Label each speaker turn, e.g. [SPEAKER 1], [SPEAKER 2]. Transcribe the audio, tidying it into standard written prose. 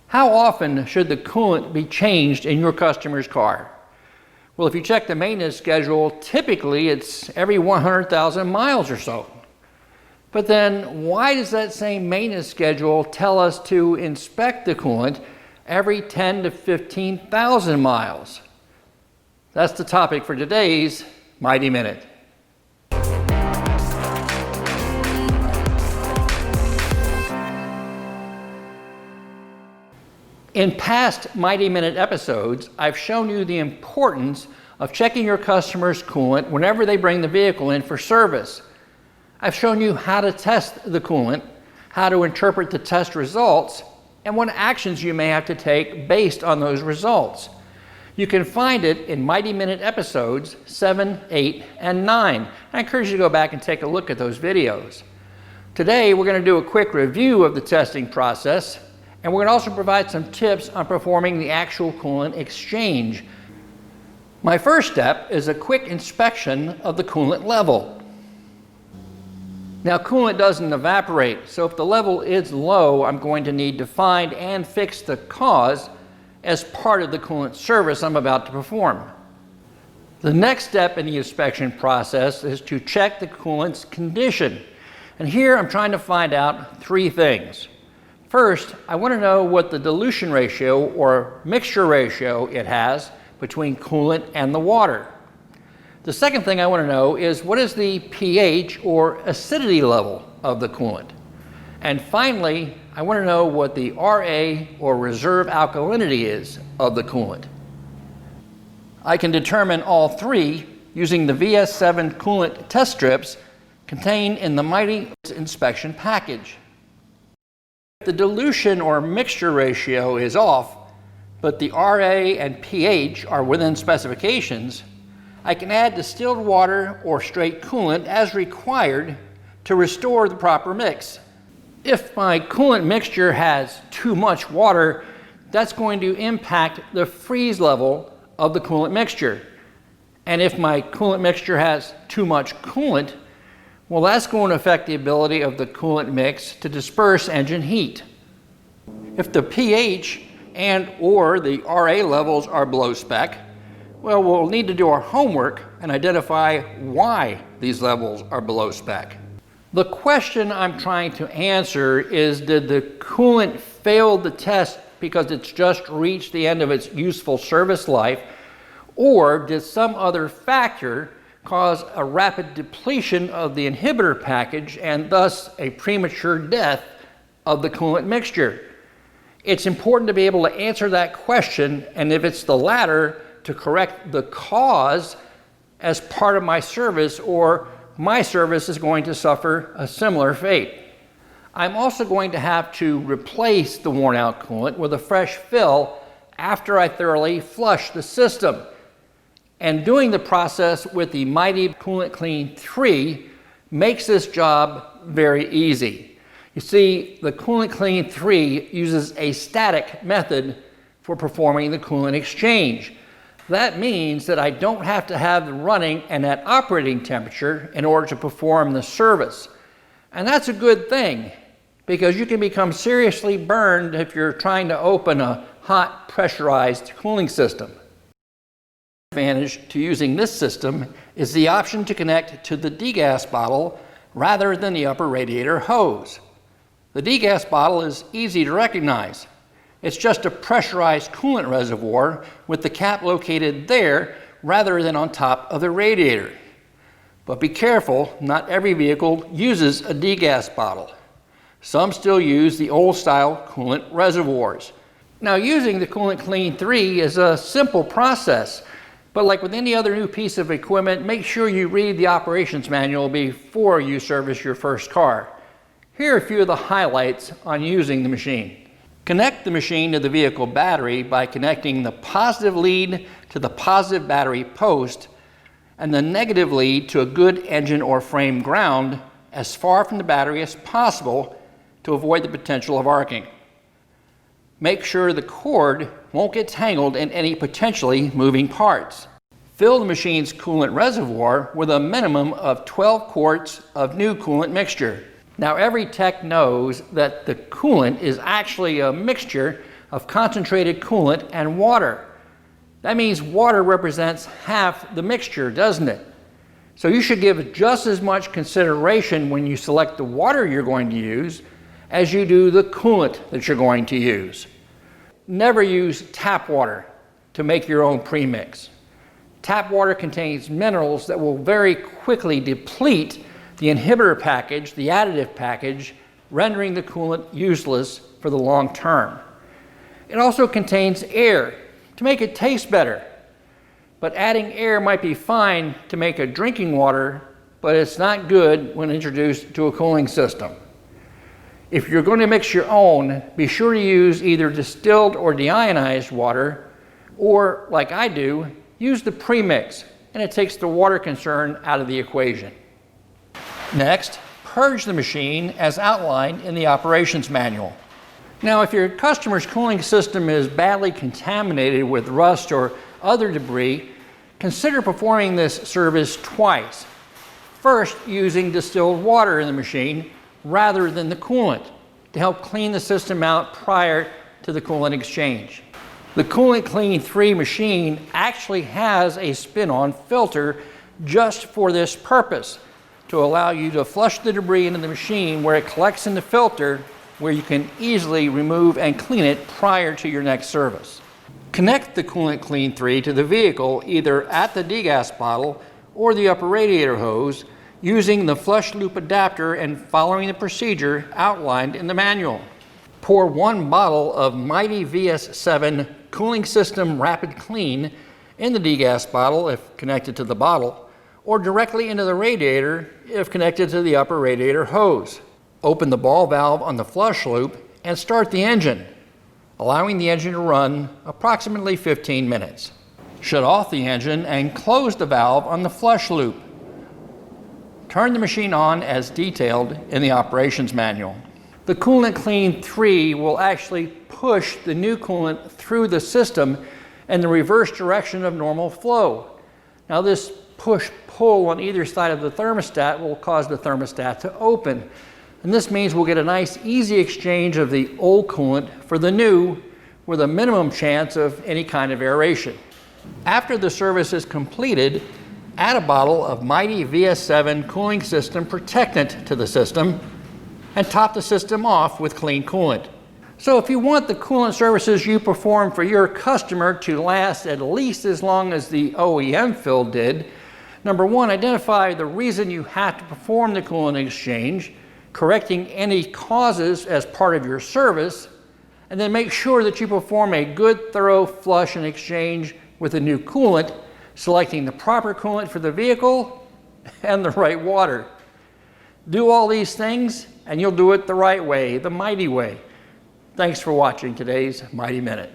[SPEAKER 1] How often should the coolant be changed in your customer's car? Well, if you check the maintenance schedule, typically it's every 100,000 miles or so. But then why does that same maintenance schedule tell us to inspect the coolant every 10 to 15,000 miles? That's the topic for today's Mighty Minute. In past Mighty Minute episodes, I've shown you the importance of checking your customer's coolant whenever they bring the vehicle in for service. I've shown you how to test the coolant, how to interpret the test results, and what actions you may have to take based on those results. You can find it in Mighty Minute episodes 7, 8, and 9. I encourage you to go back and take a look at those videos. Today, we're going to do a quick review of the testing process, and we're going to also provide some tips on performing the actual coolant exchange. My first step is a quick inspection of the coolant level. Now, coolant doesn't evaporate, so if the level is low, I'm going to need to find and fix the cause as part of the coolant service I'm about to perform. The next step in the inspection process is to check the coolant's condition. And here I'm trying to find out three things. First, I want to know what the dilution ratio or mixture ratio it has between coolant and the water. The second thing I want to know is what is the pH or acidity level of the coolant. And finally, I want to know what the RA or reserve alkalinity is of the coolant. I can determine all three using the VS7 coolant test strips contained in the Mighty inspection package. If the dilution or mixture ratio is off, but the RA and pH are within specifications, I can add distilled water or straight coolant as required to restore the proper mix. If my coolant mixture has too much water, that's going to impact the freeze level of the coolant mixture. And if my coolant mixture has too much coolant, well, that's going to affect the ability of the coolant mix to disperse engine heat. If the pH and or the RA levels are below spec, well, we'll need to do our homework and identify why these levels are below spec. The question I'm trying to answer is, did the coolant fail the test because it's just reached the end of its useful service life, or did some other factor cause a rapid depletion of the inhibitor package and thus a premature death of the coolant mixture? It's important to be able to answer that question, and if it's the latter, to correct the cause as part of my service, or my service is going to suffer a similar fate. I'm also going to have to replace the worn out coolant with a fresh fill after I thoroughly flush the system. And doing the process with the Mighty Coolant Clean 3 makes this job very easy. You see, the Coolant Clean 3 uses a static method for performing the coolant exchange. That means that I don't have to have them running and at operating temperature in order to perform the service. And that's a good thing, because you can become seriously burned if you're trying to open a hot pressurized cooling system. The advantage to using this system is the option to connect to the degas bottle rather than the upper radiator hose. The degas bottle is easy to recognize. It's just a pressurized coolant reservoir with the cap located there rather than on top of the radiator. But be careful, not every vehicle uses a degas bottle. Some still use the old style coolant reservoirs. Now, using the Coolant Clean 3 is a simple process, but like with any other new piece of equipment, make sure you read the operations manual before you service your first car. Here are a few of the highlights on using the machine. Connect the machine to the vehicle battery by connecting the positive lead to the positive battery post and the negative lead to a good engine or frame ground as far from the battery as possible to avoid the potential of arcing. Make sure the cord won't get tangled in any potentially moving parts. Fill the machine's coolant reservoir with a minimum of 12 quarts of new coolant mixture. Now, every tech knows that the coolant is actually a mixture of concentrated coolant and water. That means water represents half the mixture, doesn't it? So you should give just as much consideration when you select the water you're going to use as you do the coolant that you're going to use. Never use tap water to make your own premix. Tap water contains minerals that will very quickly deplete the inhibitor package, the additive package, rendering the coolant useless for the long term. It also contains air to make it taste better. But adding air might be fine to make a drinking water, but it's not good when introduced to a cooling system. If you're going to mix your own, be sure to use either distilled or deionized water, or like I do, use the premix, and it takes the water concern out of the equation. Next, purge the machine as outlined in the operations manual. Now, if your customer's cooling system is badly contaminated with rust or other debris, consider performing this service twice. First, using distilled water in the machine rather than the coolant to help clean the system out prior to the coolant exchange. The Coolant Clean 3 machine actually has a spin-on filter just for this purpose, to allow you to flush the debris into the machine where it collects in the filter, where you can easily remove and clean it prior to your next service. Connect the Coolant Clean 3 to the vehicle either at the degas bottle or the upper radiator hose using the flush loop adapter and following the procedure outlined in the manual. Pour 1 bottle of Mighty VS7 Cooling System Rapid Clean in the degas bottle if connected to the bottle, or directly into the radiator if connected to the upper radiator hose. Open the ball valve on the flush loop and start the engine, allowing the engine to run approximately 15 minutes. Shut off the engine and close the valve on the flush loop. Turn the machine on as detailed in the operations manual. The Coolant Clean 3 will actually push the new coolant through the system in the reverse direction of normal flow. Now, this push-pull on either side of the thermostat will cause the thermostat to open. And this means we'll get a nice, easy exchange of the old coolant for the new with a minimum chance of any kind of aeration. After the service is completed, add a bottle of Mighty VS7 Cooling System Protectant to the system and top the system off with clean coolant. So if you want the coolant services you perform for your customer to last at least as long as the OEM fill did, number 1, identify the reason you had to perform the coolant exchange, correcting any causes as part of your service, and then make sure that you perform a good, thorough flush and exchange with the new coolant, selecting the proper coolant for the vehicle and the right water. Do all these things and you'll do it the right way, the Mighty way. Thanks for watching today's Mighty Minute.